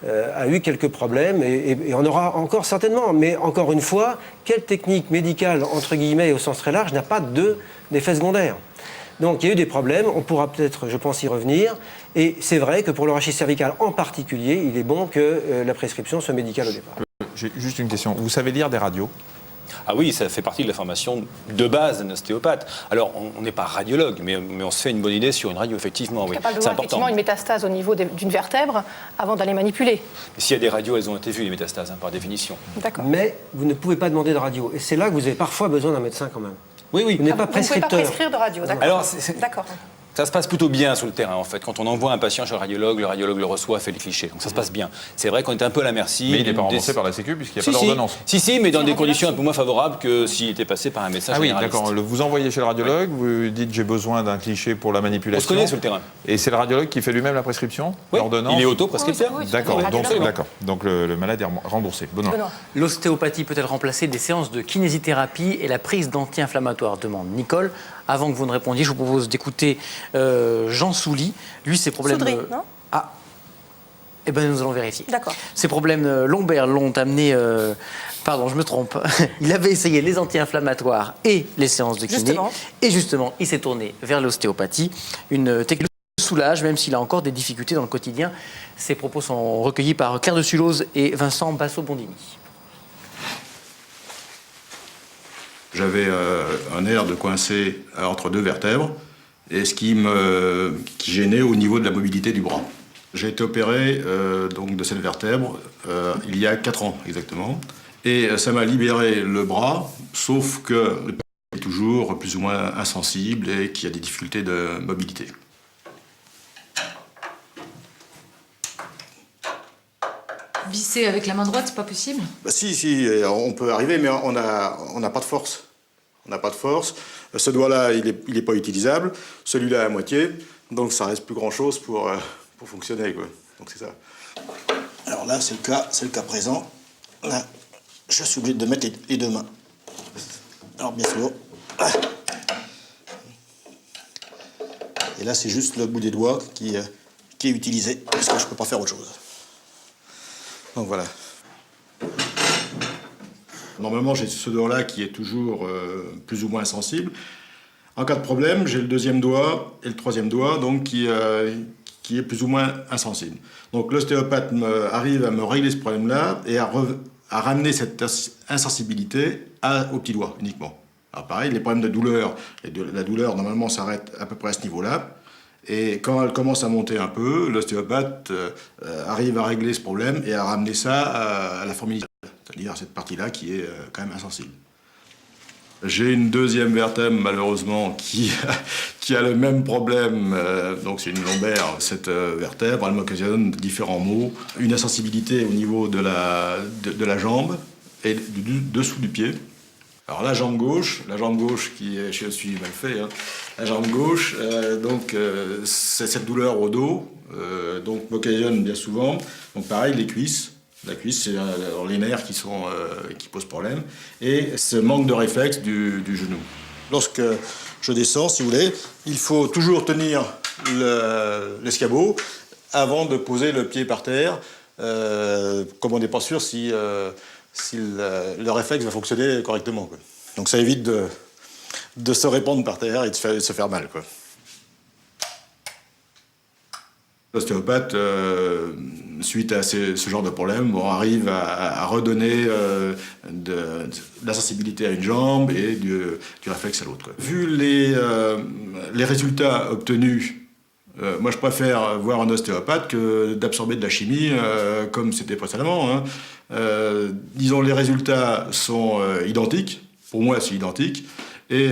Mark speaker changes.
Speaker 1: a eu quelques problèmes et en aura encore certainement. Mais encore une fois, quelle technique médicale, entre guillemets, au sens très large, n'a pas d'effet secondaire? Donc il y a eu des problèmes, on pourra peut-être, je pense, y revenir. Et c'est vrai que pour le rachis cervical en particulier, il est bon que la prescription soit médicale au départ.
Speaker 2: J'ai juste une question. Vous savez lire des radios ?
Speaker 3: Ah oui, ça fait partie de la formation de base d'un ostéopathe. Alors, on n'est pas radiologue, mais on se fait une bonne idée sur une radio, effectivement. Oui.
Speaker 4: Il n'y a pas
Speaker 3: C'est
Speaker 4: besoin,
Speaker 3: important.
Speaker 4: effectivement, une métastase au niveau d'une vertèbre avant d'aller manipuler.
Speaker 3: Mais s'il y a des radios, elles ont été vues, les métastases, par définition.
Speaker 4: D'accord.
Speaker 1: Mais vous ne pouvez pas demander de radio. Et c'est là que vous avez parfois besoin d'un médecin quand même.
Speaker 3: Oui, oui.
Speaker 1: Vous n'êtes pas
Speaker 4: Vous ne pouvez
Speaker 1: prescripteur.
Speaker 4: pas prescrire de radio, d'accord.
Speaker 3: Alors,
Speaker 4: D'accord.
Speaker 3: ça se passe plutôt bien sur le terrain, en fait. Quand on envoie un patient chez le radiologue le reçoit, fait les clichés. Donc ça se passe bien. C'est vrai qu'on est un peu à la merci.
Speaker 2: Mais il n'est pas remboursé par la Sécu puisqu'il n'y a pas
Speaker 3: Si,
Speaker 2: d'ordonnance.
Speaker 3: Si, mais dans des conditions un peu moins favorables que s'il était passé par un médecin
Speaker 2: Ah oui,
Speaker 3: généraliste.
Speaker 2: d'accord. Vous envoyez chez le radiologue, vous dites j'ai besoin d'un cliché pour la manipulation.
Speaker 3: On se connaît sur le terrain.
Speaker 2: Et c'est le radiologue qui fait lui-même la prescription,
Speaker 3: Oui,
Speaker 2: l'ordonnance.
Speaker 3: il est auto-prescripteur.
Speaker 4: Oui,
Speaker 2: D'accord,
Speaker 4: Radiologue.
Speaker 2: donc le malade est remboursé. Benoît.
Speaker 5: L'ostéopathie peut-elle remplacer des séances de kinésithérapie et la prise d'anti-inflammatoires, demande Nicole. Avant que vous ne répondiez, je vous propose d'écouter Jean Souly. Lui, ses problèmes...
Speaker 4: Soudry, non ?
Speaker 5: Ah, eh bien, nous allons vérifier.
Speaker 4: D'accord.
Speaker 5: Ses problèmes lombaires l'ont amené... Pardon, je me trompe. Il avait essayé les anti-inflammatoires et les séances de kiné.
Speaker 4: Justement.
Speaker 5: Et justement, il s'est tourné vers l'ostéopathie. Une technique qui le soulage, même s'il a encore des difficultés dans le quotidien. Ses propos sont recueillis par Claire de Sulloz et Vincent Basso-Bondini.
Speaker 6: J'avais un air de coincé entre deux vertèbres, et ce qui gênait au niveau de la mobilité du bras. J'ai été opéré donc de cette vertèbre il y a 4 ans exactement, et ça m'a libéré le bras, sauf que le patient est toujours plus ou moins insensible et qui a des difficultés de mobilité.
Speaker 7: Visser avec la main droite, c'est pas possible?
Speaker 6: Bah si, on peut arriver, mais on n'a pas de force. On n'a pas de force. Ce doigt-là, il est pas utilisable. Celui-là, à moitié. Donc, ça reste plus grand-chose pour fonctionner, quoi. Donc, c'est ça. Alors là, c'est le cas présent. Là, je suis obligé de mettre les deux mains. Alors, bien sûr. Et là, c'est juste le bout des doigts qui est utilisé, parce que je peux pas faire autre chose. Donc, voilà. Normalement, j'ai ce doigt-là qui est toujours plus ou moins sensible. En cas de problème, j'ai le deuxième doigt et le troisième doigt, donc qui est plus ou moins insensible. Donc l'ostéopathe arrive à me régler ce problème-là et à ramener cette insensibilité au petit doigt uniquement. Alors pareil, les problèmes de douleur, la douleur normalement s'arrête à peu près à ce niveau-là. Et quand elle commence à monter un peu, l'ostéopathe arrive à régler ce problème et à ramener ça à la forme initiale, c'est-à-dire cette partie-là qui est quand même insensible. J'ai une deuxième vertèbre, malheureusement, qui a le même problème. Donc c'est une lombaire. Cette vertèbre, elle m'occasionne différents maux. Une insensibilité au niveau de la jambe et du dessous du pied. Alors la jambe gauche qui est, je suis mal fait, hein. La jambe gauche, c'est cette douleur au dos, donc m'occasionne bien souvent. Donc pareil, les cuisses. La cuisse, c'est les nerfs qui posent problème. Et ce manque de réflexe du genou. Lorsque je descends, si vous voulez, il faut toujours tenir l'escabeau avant de poser le pied par terre, comme on n'est pas sûr si le réflexe va fonctionner correctement, quoi. Donc ça évite de se répandre par terre et de se faire mal, quoi. L'ostéopathe, suite à ce genre de problème, arrive à redonner de la sensibilité à une jambe et du réflexe à l'autre. Vu les résultats obtenus, moi je préfère voir un ostéopathe que d'absorber de la chimie comme c'était précédemment, hein. Disons, les résultats sont identiques, pour moi c'est identique, et